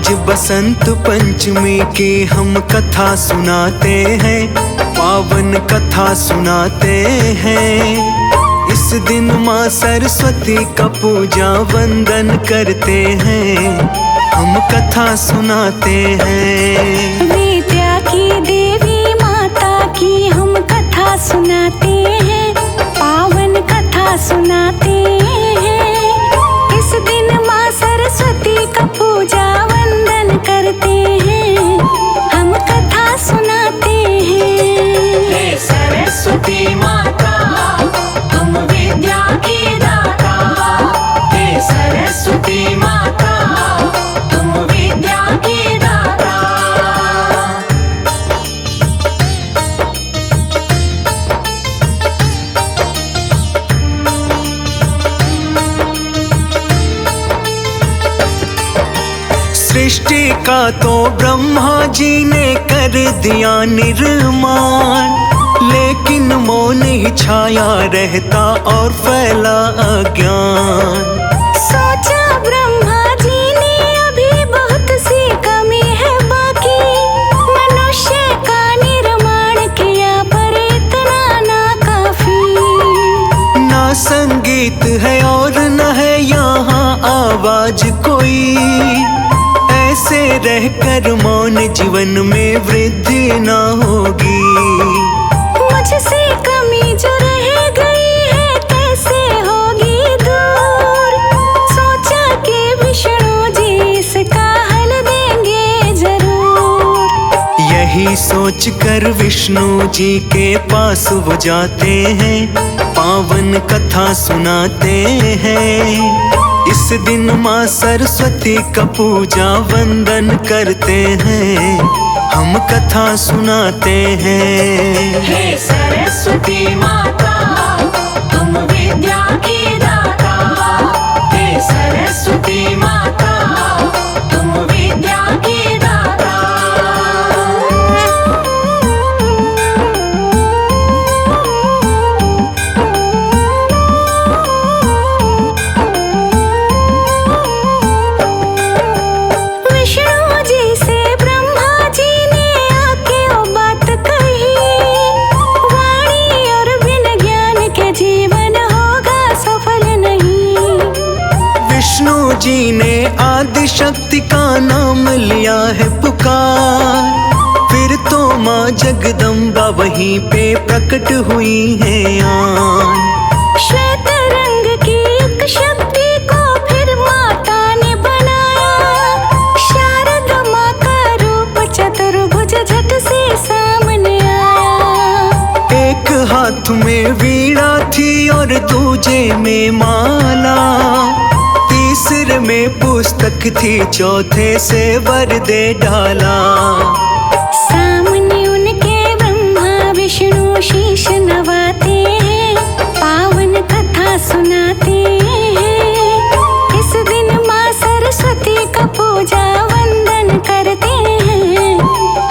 आज बसंत पंचमी की हम कथा सुनाते हैं, पावन कथा सुनाते हैं। इस दिन माँ सरस्वती का पूजा वंदन करते हैं, हम कथा सुनाते हैं। विद्या की देवी माता की हम कथा सुनाते हैं, पावन कथा सुनाते हैं। इस दिन माँ सरस्वती का पूजा वंदन करते हैं, हम कथा सुनाते हैं। हे सरस्वती माता तुम विद्या की दाता, हे सरस्वती माता तुम विद्या की दाता। सृष्टि का तो ब्रह्मा जी ने कर दिया निर्माण, लेकिन मौन ही छाया रहता और फैला अज्ञान। सोचा ब्रह्मा जी ने अभी बहुत सी कमी है बाकी, मनुष्य का निर्माण किया पर इतना ना काफी। ना संगीत है और न है यहाँ आवाज कोई, ऐसे रहकर मौन जीवन में वृद्धि ना होगी। मुझसे कमी जो रह गई है कैसे होगी दूर, सोचा कि विष्णु जी इसका हल देंगे जरूर। यही सोचकर विष्णु जी के पास वो जाते हैं, पावन कथा सुनाते हैं। इस दिन माँ सरस्वती का पूजा वंदन करते हैं, हम कथा सुनाते हैं। हे सरस्वती माता तुम विद्या की दाता, हे सरस्वती माता तुम विद्या की दाता। विष्णु जी से ब्रह्मा जी ने आके वो बात कही, वाणी और बिन ज्ञान के जीवन होगा सफल नहीं। विष्णु जी ने आदि शक्ति का नाम लिया है पुकार, फिर तो माँ जगदम्बा वहीं पे प्रकट हुई है आन। श्वेत रंग की एक शक्ति को फिर माता ने बनाया, शारद माँ का रूप चतुर्भुज झट से सामने आया। एक हाथ में वीणा थी और दूजे में माला, तीसरे में पुस्तक थी, चौथे से वर दे डाला। सामने उनके ब्रह्मा विष्णु शीश नवाते हैं, पावन कथा सुनाते हैं। इस दिन माँ सरस्वती का पूजा वंदन करते हैं,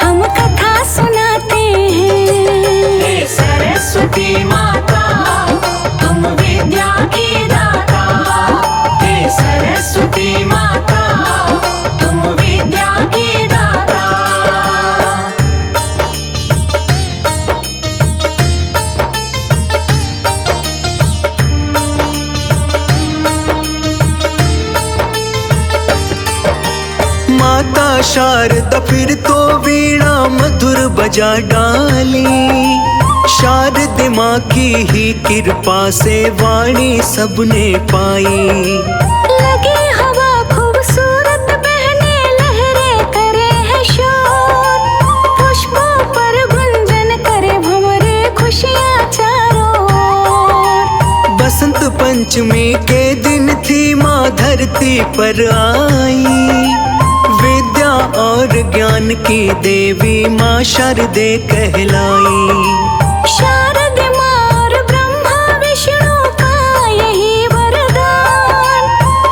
हम कथा सुनाते हैं। हे सरस्वती माता तुम विद्या की दाता, हे सरस्वती माता तुम विद्या की दाता। माता शारदा फिर तो वीणा मधुर बजा डाली, शारद माँ की ही कृपा से वाणी सबने पाई। लगी हवा खूबसूरत बहने, लहरें करे है शोर, पुष्पों पर गुंजन करे भंवरे खुशियाँ चारों ओर। बसंत पंचमी के दिन थी माँ धरती पर आई, विद्या और ज्ञान की देवी माँ शारदे कहलाई। शारद माँ और ब्रह्मा विष्णु का यही वरदान,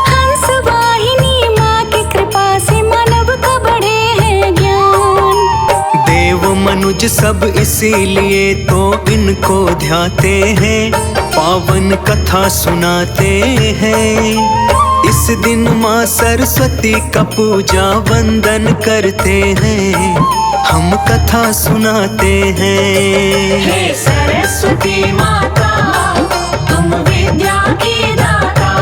हंस वाहिनी माँ की कृपा से मानव का बढ़े है ज्ञान। देव मनुज सब इसीलिए तो इनको ध्याते हैं, पावन कथा सुनाते हैं। इस दिन माँ सरस्वती का पूजा वंदन करते हैं, हम कथा सुनाते हैं। हे सरस्वती माता तुम विद्या की दाता,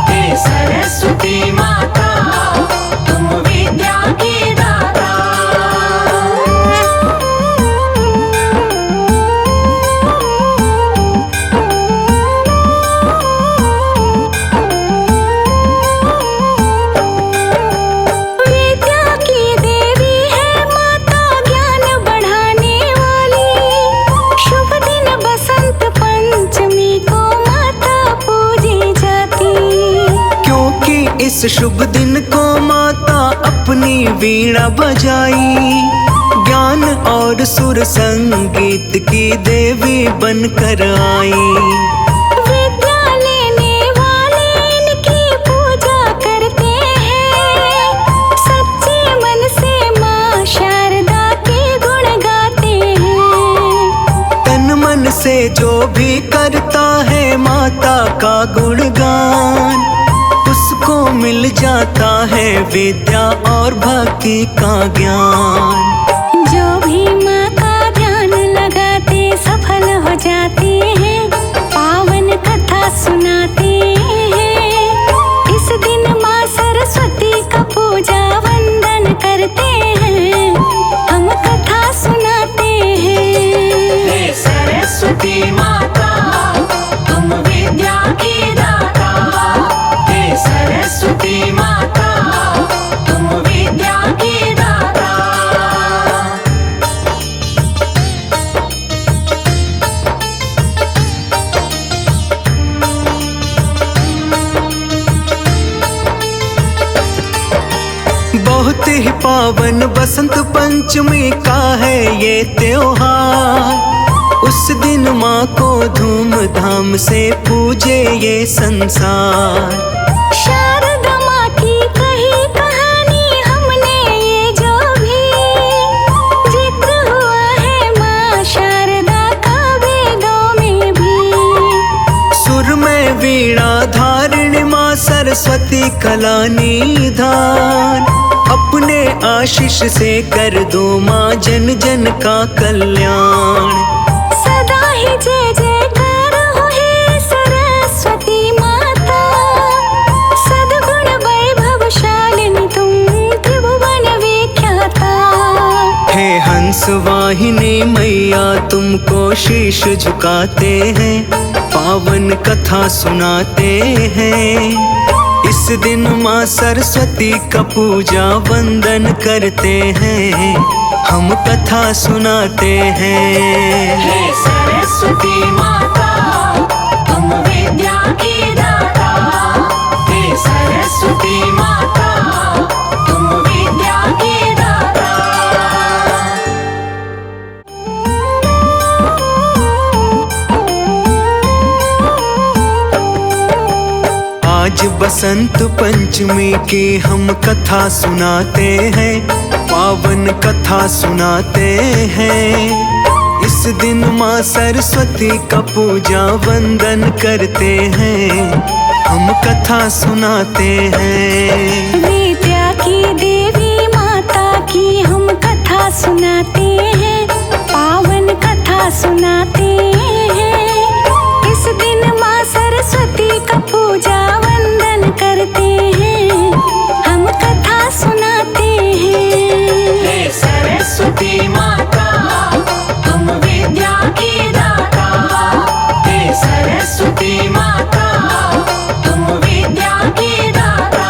हे सरस्वती माता तुम विद्या की दाता। विद्या की देवी है माता ज्ञान बढ़ाने वाली, शुभ दिन बसंत पंचमी को माता पूजी जाती। क्योंकि इस शुभ दिन को माता अपनी वीणा बजाई, ज्ञान और सुर संगीत की देवी बनकर आई। विद्या लेने वाले इनकी पूजा करते हैं, सच्चे मन से माँ शारदा के गुण गाते हैं। तन मन से जो भी करता है माता का गुणगान, उसको मिल जाता है विद्या और भक्ति का ज्ञान। जो भी माँ का ध्यान लगाते सफल हो जाते हैं, पावन कथा सुनाते हैं। इस दिन माँ सरस्वती का पूजा वंदन करते हैं, हम कथा सुनाते हैं। हे सरस्वती माता तुम विद्या की दाता, हे सरस्वती माता तुम विद्या की दाता। बहुत ही पावन बसंत पंचमी का है ये त्योहार। उस दिन माँ को धूमधाम से पूजे ये संसार। शारदा माँ की कही कहानी हमने ये जो भी जिक्र हुआ है माँ शारदा का वेदों में भी। सुर में वीणा धारिणी माँ सरस्वती कला निधान, अपने आशीष से कर दो माँ जन जन का कल्याण। सदा ही जय जयकार हो हे सरस्वती माता, सद्गुण वैभवशालिनी तुम त्रिभुवन विख्याता। हे हंस वाहिनी मैया तुमको शीश झुकाते हैं, पावन कथा सुनाते हैं। इस दिन माँ सरस्वती का पूजा वंदन करते हैं, हम कथा सुनाते हैं। हे सरस्वती माता तुम विद्या की दाता, हे सरस्वती माता तुम विद्या की दाता। आज बसंत पंचमी की हम कथा सुनाते हैं, पावन कथा सुनाते हैं। इस दिन माँ सरस्वती का पूजा वंदन करते हैं, हम कथा सुनाते हैं। विद्या की देवी माता की हम कथा सुनाते हैं, पावन कथा सुनाते हैं। इस दिन माँ सरस्वती का पूजा वंदन करते हैं, हम कथा सुनाते हैं। हे सरस्वती माता तुम विद्या की दाता, हे सरस्वती माता तुम विद्या की दाता।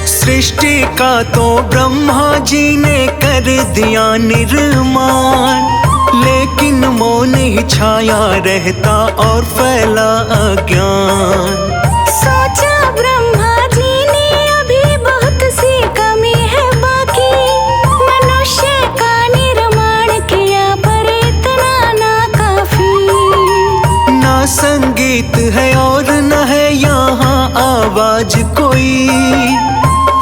सृष्टि का तो ब्रह्मा जी ने कर दिया निर्माण, लेकिन मौन ही छाया रहता और फैला अज्ञान। सोचा ब्रह्मा जी ने अभी बहुत सी कमी है बाकी, मनुष्य का निर्माण किया पर इतना ना काफी। ना संगीत है और न है यहाँ आवाज कोई,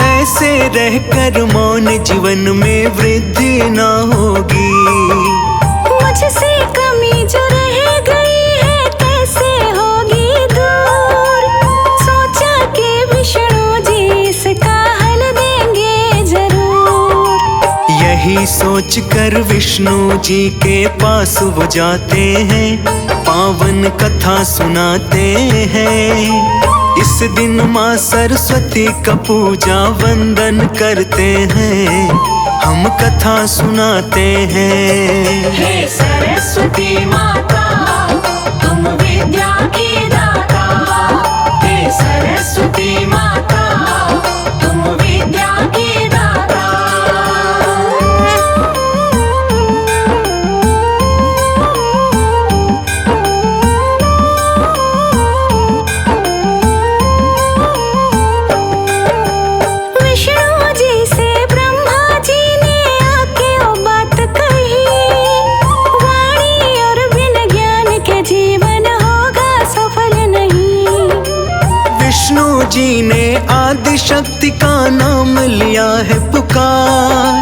ऐसे रहकर मौन जीवन में वृद्धि न होगी। मुझसे कमी जो रह गई है कैसे होगी दूर। सोचा कि विष्णु जी इसका हल देंगे जरूर। यही सोच कर विष्णु जी के पास वो जाते हैं, पावन कथा सुनाते हैं। इस दिन माँ सरस्वती का पूजा वंदन करते हैं, हम कथा सुनाते हैं। हे सरस्वती माता तुम विद्या की दाता। हे सरस्वती माता तुम विद्या की दाता। विष्णु जी से ब्रह्मा जी ने आके वो बात कही, वाणी और बिन ज्ञान के जीवन होगा सफल नहीं। विष्णु जी ने आदि शक्ति का नाम लिया है पुकार,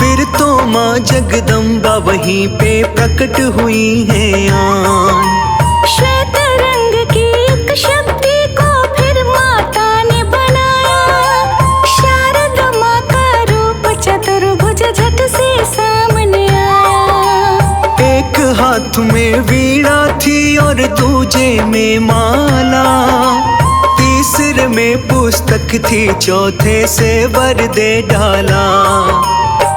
फिर तो माँ जगदम्बा वहीं पे प्रकट हुई है आन। श्वेत रंग की एक शक्ति को फिर माता ने बनाया, शारदा माँ का रूप चतुर्भुज झट से सामने आया। एक हाथ में वीणा थी और दूजे में माला, तीसरे में पुस्तक थी, चौथे से वर दे डाला।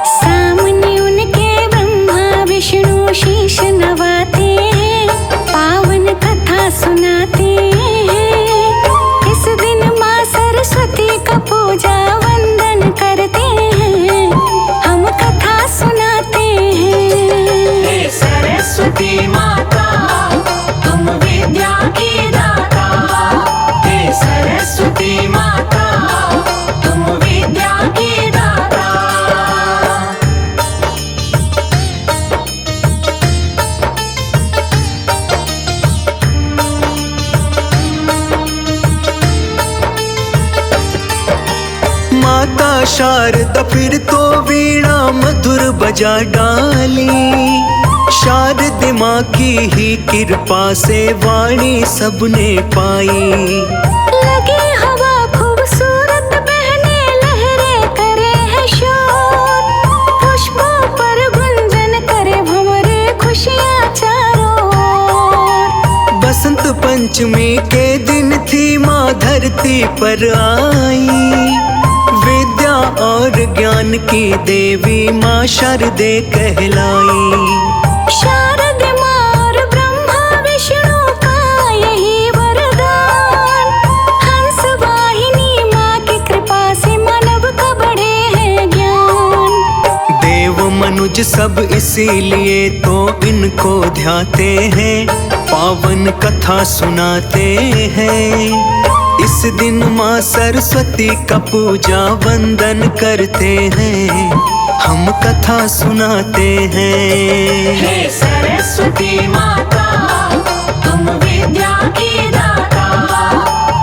सामने उनके ब्रह्मा विष्णु शीश नवाते हैं, पावन कथा सुनाते हैं। इस दिन माँ सरस्वती का पूजा वंदन करते हैं, हम कथा सुनाते हैं। हे सरस्वती माता तुम विद्या की दाता। हे सरस्वती माता तुम विद्या की दाता। माता शारदा फिर तो वीणा मधुर बजा डाली, शारदा माँ की ही कृपा से वाणी सबने पाई। लगे हवा खूबसूरत बहने लहरें करे है शोर, पुष्पों पर गुंजन करे भंवरे खुशियाँ चारों ओर। बसंत पंचमी के दिन थी माँ धरती पर आई, विद्या और ज्ञान की देवी माँ शारदे कहलाई। शारदा माँ और ब्रह्मा विष्णु का यही वरदान, हंस वाहिनी माँ की कृपा से मानव का बढ़े है ज्ञान। देव मनुज सब इसीलिए तो इनको ध्याते हैं, पावन कथा सुनाते हैं। इस दिन माँ सरस्वती का पूजा वंदन करते हैं, हम कथा सुनाते हैं। हे सरस्वती माता तुम विद्या की दाता।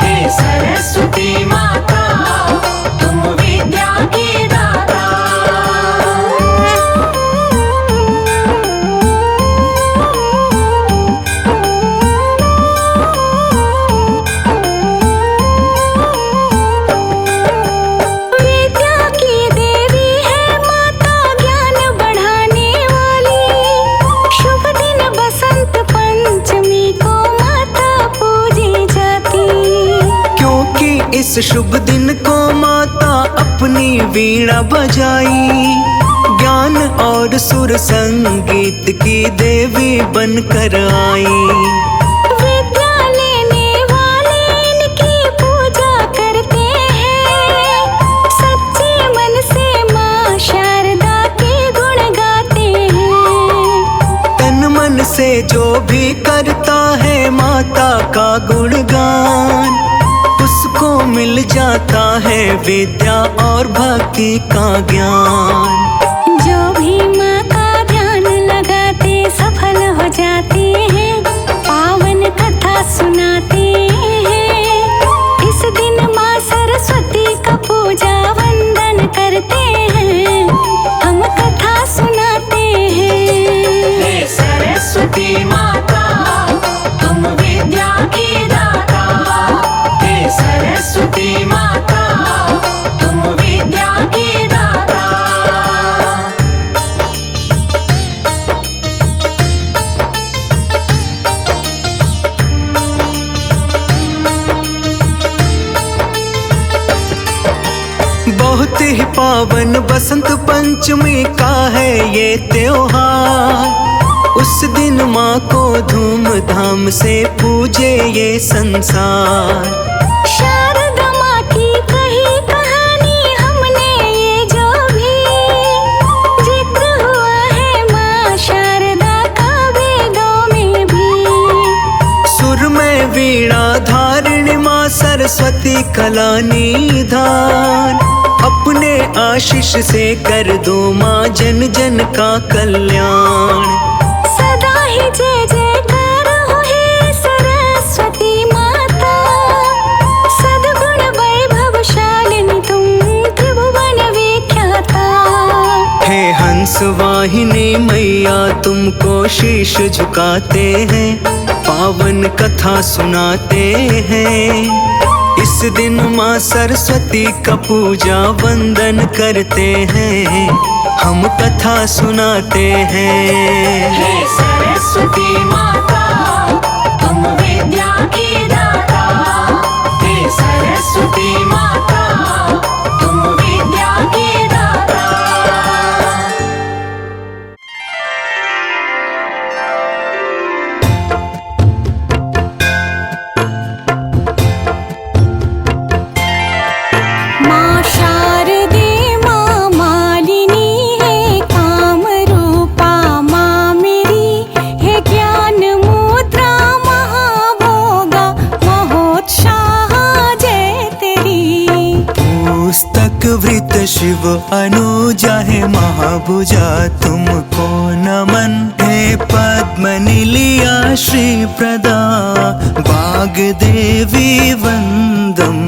हे सरस्वती माता तुम विद्या की दाता। विद्या की देवी है माता ज्ञान बढ़ाने वाली, शुभ दिन बसंत पंचमी को माता पूजी जाती। क्योंकि इस शुभ दिन को माता अपनी वीणा बजाई, ज्ञान और सुर संगीत की देवी बनकर आई। विद्या लेने वाले इनकी पूजा करते हैं, सच्चे मन से माँ शारदा के गुण गाते हैं। तन मन से जो भी करता है माता का गुणगान, उसको मिल जाता है विद्या और भक्ति का ज्ञान। जो भी माँ का ध्यान लगाते सफल हो जाते हैं, पावन कथा सुनाते हैं। इस दिन माँ सरस्वती का पूजा वंदन बहुत ही पावन बसंत पंचमी का है ये त्योहार। उस दिन माँ को धूमधाम से पूजे ये संसार। शारदा माँ की कही कहानी हमने ये जो भी जिक्र हुआ है माँ शारदा का वेदों में भी। सुर में वीणा धारिणी माँ सरस्वती कला निधान। अपने आशीष से कर दो माँ जन जन का कल्याण। सदा ही जय जयकार हो हे सरस्वती माता। सद्गुण वैभवशालिनी तुम त्रिभुवन विख्याता। हे हंस वाहिनी मैया तुमको शीश झुकाते हैं, पावन कथा सुनाते हैं। इस दिन माँ सरस्वती का पूजा वंदन करते हैं, हम कथा सुनाते हैं। हे सरस्वती माता तुम विद्या की दाता। हे सरस्वती माता तुम विद्या की दाता। माँ शारदे माँ मालिनी है काम रूपा माँ मेरी है ज्ञान मुद्रा महाभोगा महोत्साह जय तेरी। पुस्तक वृत शिव अनुजा है महाभुजा तुमको नमन। हे पद्मनिलिया श्री प्रदा वाग्देवी वंदम।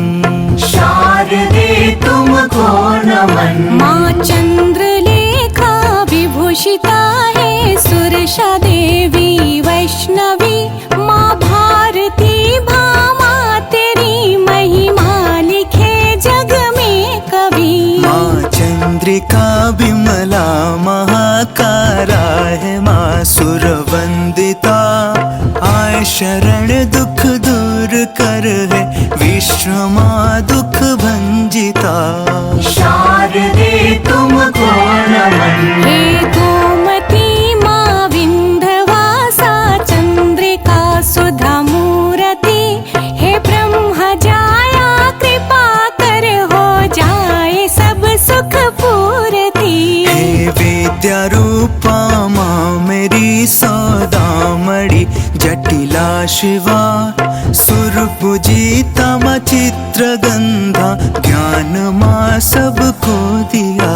शारदे तुमको नमन। माँ चंद्रलेखा विभूषिता है सुरसा देवी वैष्णवी। माँ भारती भामा तेरी महिमा लिखे जग में कवि। माँ चंद्रिका विमला महाकारा है माँ सुरवंदिता। आय शरण दुख दूर कर है विश्रमा दुख भंजिता। शारदे तुमको नमन। हे गोमती माँ विंध्यवासा चंद्रिका सुधा मूर्ति। हे ब्रह्म जाया कृपा कर हो जाए सब सुख पूर्ति। हे विद्या रूपा माँ मेरी सौदामणि जटिला शिवा। सुर पूजिता माँ चित्रगंधा ज्ञान माँ सबको दिया।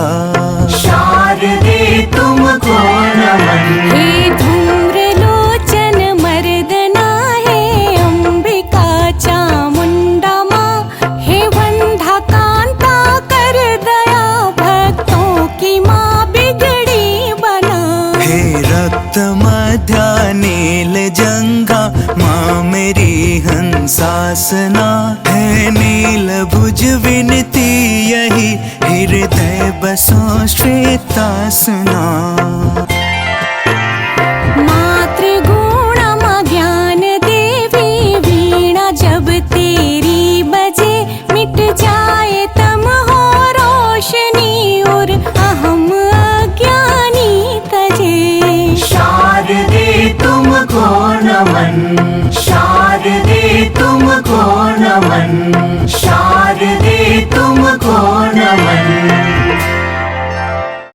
शारदे तुमको नमन। हे धूम्रलोचन मर्दना है अंबिका चामुंडा माँ। हे वंधा कांता कर दया भक्तों की माँ बिगड़ी बना। हे रक्त मध्या नील जंगा माँ मेरी हंसासना। है नील भुज विनती यही हृदय बसो श्वेतासना। मातृगुण माँ ज्ञान देवी वीणा जब तेरी बजे मिट जाए तम हो रोशनी और अहम अज्ञानी तजे। शारदे तुमको नमन। शारदे तुमको नमन। शारदे तुमको नमन।